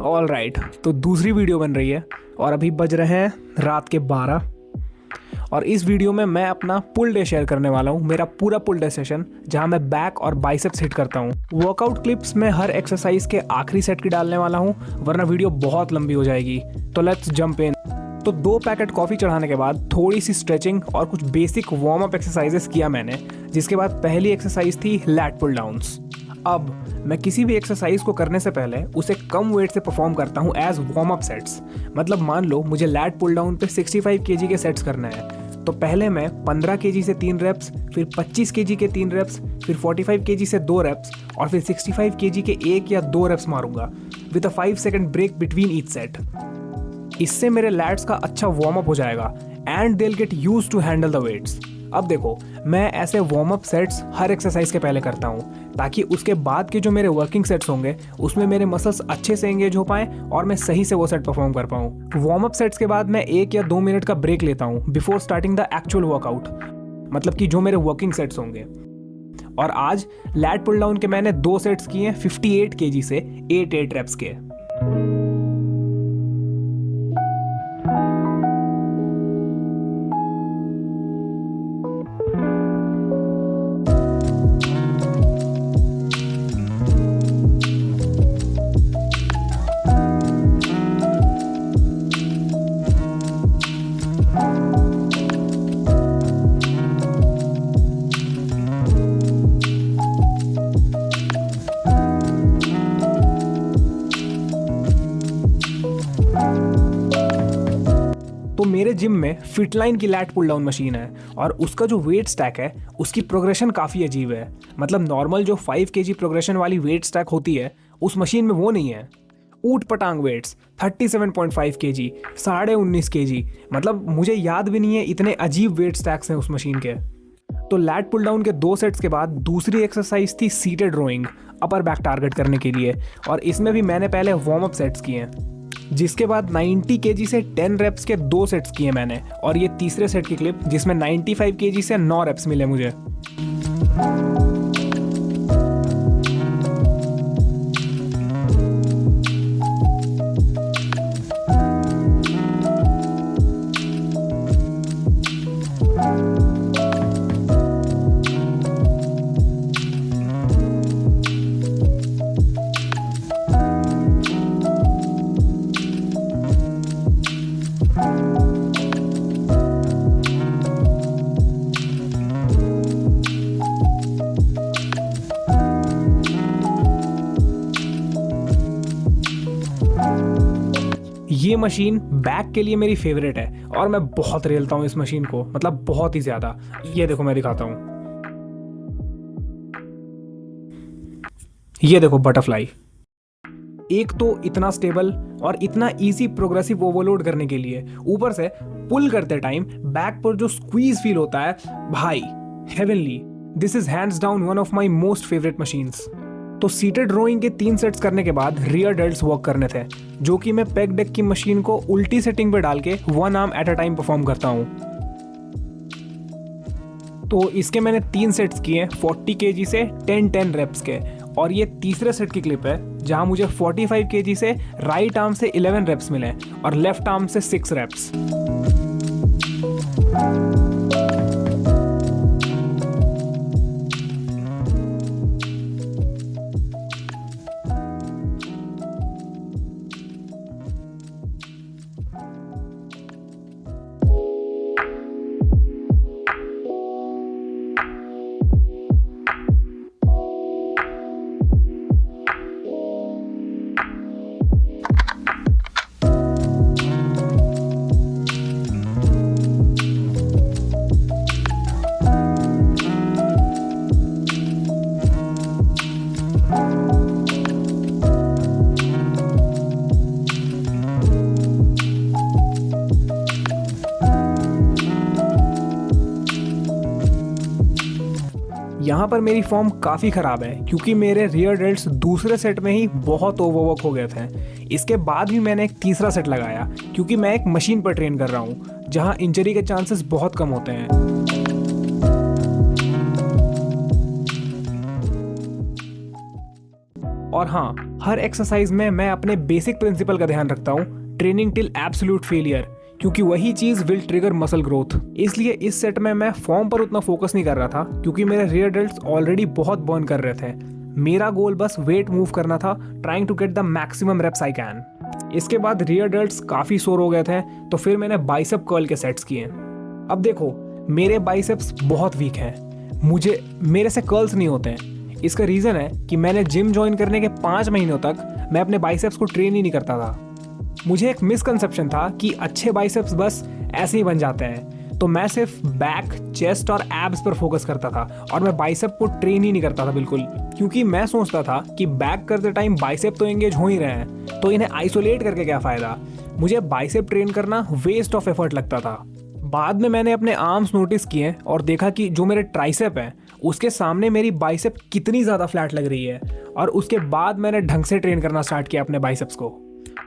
All right, तो दूसरी video बन रही है और अभी बज रहे हैं रात के 12 और इस वीडियो में मैं अपना पुल डे शेयर करने वाला हूँ। मेरा पूरा पुल डे सेशन जहाँ मैं बैक और बाइसेप्स हिट करता हूँ। वर्कआउट क्लिप्स में हर एक्सरसाइज के आखिरी सेट की डालने वाला हूँ, वरना वीडियो बहुत लंबी हो जाएगी। तो लेट्स जंप इन। तो 2 पैकेट कॉफ़ी चढ़ाने के बाद थोड़ी सी स्ट्रेचिंग और कुछ बेसिक वार्म अप एक्सरसाइजेस किया मैंने, जिसके बाद पहली एक्सरसाइज थी लैट पुल डाउन्स। अब मैं किसी भी एक्सरसाइज को करने से पहले उसे कम वेट से परफॉर्म करता हूँ एज वार्म अप सेट्स। मतलब मान लो मुझे लैट पुल डाउन पे 65 kg के सेट्स करना है, तो पहले मैं 15 kg से 3 रेप्स, फिर 25 kg के 3 रेप्स, फिर 45 kg से 2 रेप्स और फिर 65 kg के 1 या 2 रेप्स मारूंगा with a 5 second break between each set. इससे मेरे लैट्स का अच्छा वार्म अप हो जाएगा and they will get used to handle the weights. अब देखो, मैं ऐसे वार्म अप सेट्स हर एक्सरसाइज के पहले करता हूँ ताकि उसके बाद के जो मेरे वर्किंग सेट्स होंगे उसमें मेरे मसल्स अच्छे से एंगेज हो पाएं और मैं सही से वो सेट परफॉर्म कर पाऊँ। वार्म अप सेट्स के बाद मैं 1 या 2 मिनट का ब्रेक लेता हूँ before starting the actual workout, मतलब कि जो मेरे वर्किंग सेट्स होंगे। और आज लैट पुल डाउन के मैंने 2 सेट्स किए 58 kg से 8 रेप्स के। तो मेरे जिम में फिटलाइन की लैट पुल डाउन मशीन है और उसका जो वेट स्टैक है उसकी प्रोग्रेशन काफ़ी अजीब है। मतलब नॉर्मल जो 5 kg प्रोग्रेशन वाली वेट स्टैक होती है उस मशीन में वो नहीं है। ऊट पटांग वेट्स 37.5 kg, 19.5 kg, मतलब मुझे याद भी नहीं है इतने अजीब वेट स्टैक्स हैं उस मशीन के। तो लैट पुल डाउन के 2 सेट्स के बाद दूसरी एक्सरसाइज थी seated rowing upper back target करने के लिए, और इसमें भी मैंने पहले वार्म अप सेट्स किए हैं। जिसके बाद 90 kg से 10 रेप्स के 2 सेट्स किए मैंने, और ये तीसरे सेट की क्लिप जिसमें 95 kg से 9 रेप्स मिले मुझे। ये मशीन बैक के लिए मेरी फेवरेट है और मैं बहुत रेलता हूँ इस मशीन को, मतलब बहुत ही ज्यादा। ये देखो, मैं दिखाता हूँ, ये देखो बटरफ्लाई। एक तो इतना स्टेबल और इतना इजी प्रोग्रेसिव ओवरलोड करने के लिए, ऊपर से पुल करते टाइम बैक पर जो स्क्वीज फील होता है, भाई heavenly. This is hands down one of my most favourite machines. तो सीटेड रोइंग के 3 सेट्स करने के बाद रियर डेल्ट्स वर्क करने थे, जो कि मैं पेग डेक की मशीन को उल्टी सेटिंग पे डाल के 1 arm at a time perform करता हूँ। तो इसके मैंने 3 सेट्स किए 40 kg से 10 रेप्स के, और ये तीसरे सेट की क्लिप है जहां मुझे 45 kg से राइट आर्म से 11 रेप्स मिले और लेफ्ट आर्म से 6 रेप्स। यहाँ पर मेरी फॉर्म काफ़ी ख़राब है क्योंकि मेरे रियर डेल्ट्स दूसरे सेट में ही बहुत ओवरवर्क हो गए थे। इसके बाद भी मैंने एक तीसरा सेट लगाया क्योंकि मैं एक मशीन पर ट्रेन कर रहा हूँ जहाँ इंजरी के चांसेस बहुत कम होते हैं। और हाँ, हर एक्सरसाइज में मैं अपने बेसिक प्रिंसिपल का ध्यान रखता हूँ, ट्रेनिंग टिल एब्सोल्यूट फेलियर, क्योंकि वही चीज़ विल ट्रिगर मसल ग्रोथ। इसलिए इस सेट में मैं फॉर्म पर उतना फोकस नहीं कर रहा था, क्योंकि मेरे रियर डेल्ट्स ऑलरेडी बहुत बर्न कर रहे थे। मेरा गोल बस वेट मूव करना था, trying to get the maximum reps I can. इसके बाद रियर डेल्ट्स काफ़ी सोर हो गए थे, तो फिर मैंने बाइसेप कर्ल के सेट्स किए। अब देखो, मेरे बाइसेप्स बहुत वीक हैं, मेरे से कर्ल्स नहीं होते हैं। इसका रीज़न है कि मैंने जिम ज्वाइन करने के 5 महीनों तक मैं अपने बाइसेप्स को ट्रेन ही नहीं करता था। मुझे एक मिसकंसेप्शन था कि अच्छे बाइसेप्स बस ऐसे ही बन जाते हैं, तो मैं सिर्फ बैक, चेस्ट और एब्स पर फोकस करता था और मैं बाइसेप को ट्रेन ही नहीं करता था बिल्कुल, क्योंकि मैं सोचता था कि बैक करते टाइम बाइसेप तो एंगेज हो ही रहे हैं, तो इन्हें आइसोलेट करके क्या फ़ायदा। मुझे बाइसेप ट्रेन करना वेस्ट ऑफ एफर्ट लगता था। बाद में मैंने अपने आर्म्स नोटिस किए और देखा कि जो मेरे ट्राइसेप हैं उसके सामने मेरी बाइसेप कितनी ज़्यादा फ्लैट लग रही है, और उसके बाद मैंने ढंग से ट्रेन करना स्टार्ट किया अपने बाइसेप्स को।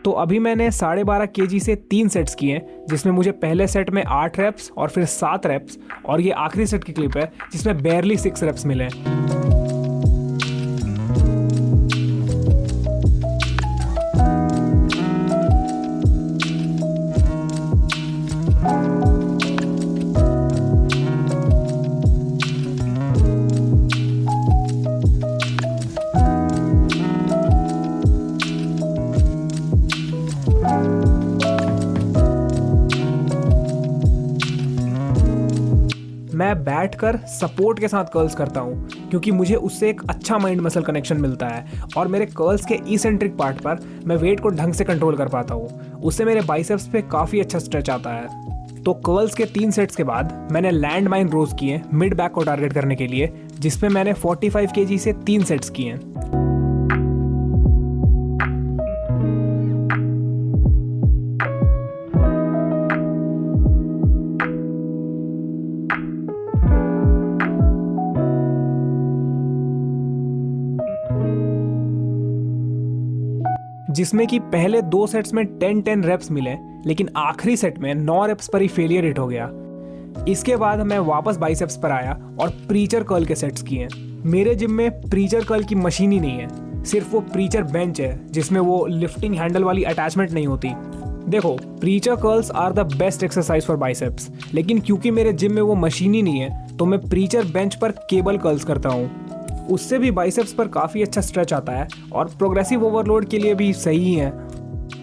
तो अभी मैंने 12.5 kg से 3 सेट्स किए, जिसमें मुझे पहले सेट में 8 रेप्स और फिर 7 रेप्स, और ये आखिरी सेट की क्लिप है जिसमें बेयरली 6 रेप्स मिले। मैं बैठकर सपोर्ट के साथ कर्ल्स करता हूँ, क्योंकि मुझे उससे एक अच्छा माइंड मसल कनेक्शन मिलता है और मेरे कर्ल्स के इसेंट्रिक पार्ट पर मैं वेट को ढंग से कंट्रोल कर पाता हूँ। उससे मेरे बाइसेप्स पे काफ़ी अच्छा स्ट्रेच आता है। तो कर्ल्स के 3 सेट्स के बाद मैंने लैंड माइन रोज किए मिड बैक को टारगेट करने के लिए, जिसमें मैंने 45 kg से 3 सेट्स किए। जिसमें कि पहले 2 सेट्स में 10-10 रेप्स मिले, लेकिन आखिरी सेट में 9 रेप्स पर ही फेलियर हिट हो गया। इसके बाद मैं वापस बाइसेप्स पर आया और प्रीचर कर्ल के सेट्स किए। मेरे जिम में प्रीचर कर्ल की मशीन ही नहीं है, सिर्फ वो प्रीचर बेंच है जिसमें वो लिफ्टिंग हैंडल वाली अटैचमेंट नहीं होती। देखो, preacher curls are the best exercise for biceps, लेकिन क्योंकि मेरे जिम में वो मशीन ही नहीं है, तो मैं प्रीचर बेंच पर केबल कर्ल्स करता हूँ। उससे भी बाइसेप्स पर काफ़ी अच्छा स्ट्रेच आता है और प्रोग्रेसिव ओवरलोड के लिए भी सही है।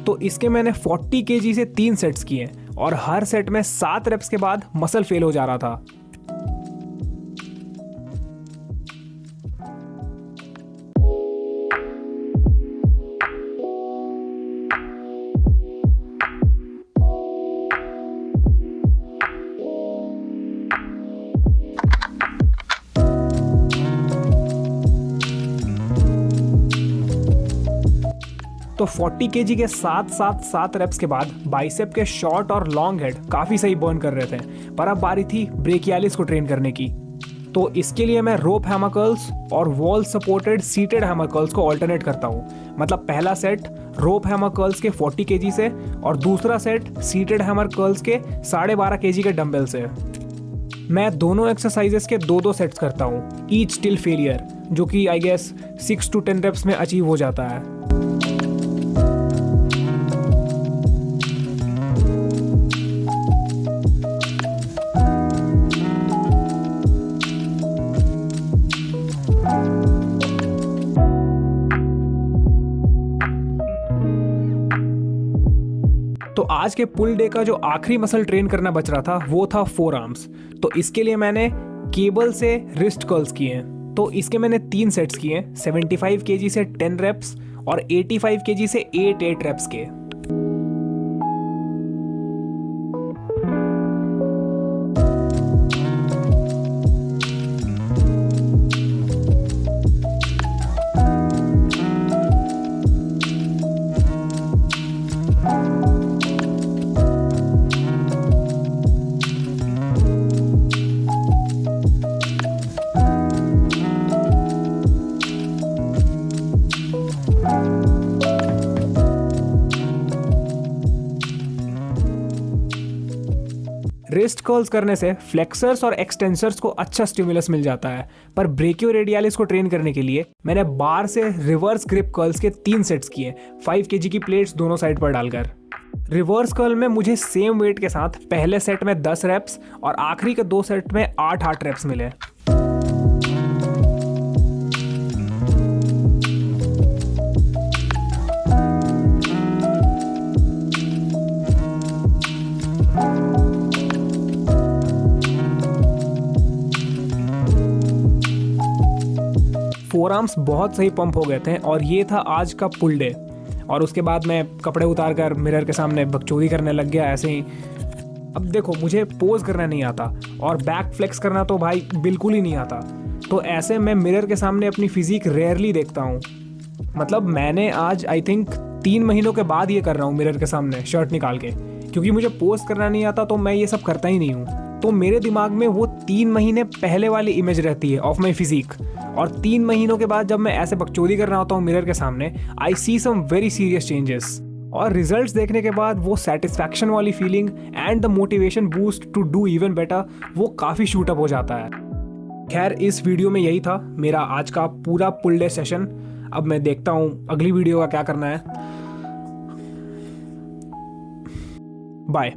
तो इसके मैंने 40 kg से 3 सेट्स किए और हर सेट में 7 रेप्स के बाद मसल फेल हो जा रहा था। तो 40 kg के 7 रेप्स के बाद बाइसेप के शॉर्ट और लॉन्ग हेड काफ़ी सही बर्न कर रहे थे, पर अब बारी थी ब्रेकियालिस को ट्रेन करने की। तो इसके लिए मैं रोप हैमर कर्ल्स और wall supported seated hammer curls को ऑल्टरनेट करता हूँ। मतलब पहला सेट रोप हैमर कर्ल्स के 40 kg से और दूसरा सेट सीटेड हैमर कर्ल्स के 12.5 kg के डंबल से। मैं दोनों एक्सरसाइजेस के 2-2 सेट्स करता हूँ, ईच टिल फेलियर, जो कि आई गेस 6 to 10 रेप्स में अचीव हो जाता है। तो आज के पुल डे का जो आखिरी मसल ट्रेन करना बच रहा था वो था फोर आर्म्स। तो इसके लिए मैंने केबल से रिस्ट कर्ल्स किए हैं। तो इसके मैंने 3 सेट्स किए, 75 kg से 10 रेप्स और 85 kg से 8 रेप्स के। रिस्ट कर्ल्स करने से फ्लेक्सर्स और एक्सटेंसर्स को अच्छा स्टिमुलस मिल जाता है, पर ब्रेकियोरेडियालिस को ट्रेन करने के लिए मैंने बार से रिवर्स ग्रिप कर्ल्स के 3 सेट्स किए, 5 kg की प्लेट्स दोनों साइड पर डालकर। रिवर्स कर्ल में मुझे सेम वेट के साथ पहले सेट में 10 रेप्स और आखिरी के 2 सेट में 8 रेप्स मिले। फोरआर्म्स बहुत सही पंप हो गए थे और ये था आज का पुल डे। और उसके बाद मैं कपड़े उतार कर मिरर के सामने बकचोदी करने लग गया ऐसे ही। अब देखो, मुझे पोज करना नहीं आता और बैक फ्लेक्स करना तो भाई बिल्कुल ही नहीं आता, तो ऐसे मैं मिरर के सामने अपनी फिजिक रेयरली देखता हूँ। मतलब मैंने आज आई थिंक 3 महीनों के बाद ये कर रहा हूँ मिरर के सामने शर्ट निकाल के, क्योंकि मुझे पोज करना नहीं आता तो मैं ये सब करता ही नहीं हूँ। तो मेरे दिमाग में वो 3 महीने पहले वाली इमेज रहती है ऑफ माई फिजिक, और 3 महीनों के बाद जब मैं ऐसे बकचोदी कर रहा होता हूँ मिरर के सामने, I see some very serious changes. और रिजल्ट्स देखने के बाद वो सेटिस्फैक्शन वाली feeling and the motivation boost to do even better, वो काफ़ी शूट अप हो जाता है। खैर, इस वीडियो में यही था मेरा आज का पूरा पुल डे सेशन। अब मैं देखता हूँ अगली वीडियो का क्या करना है। बाय।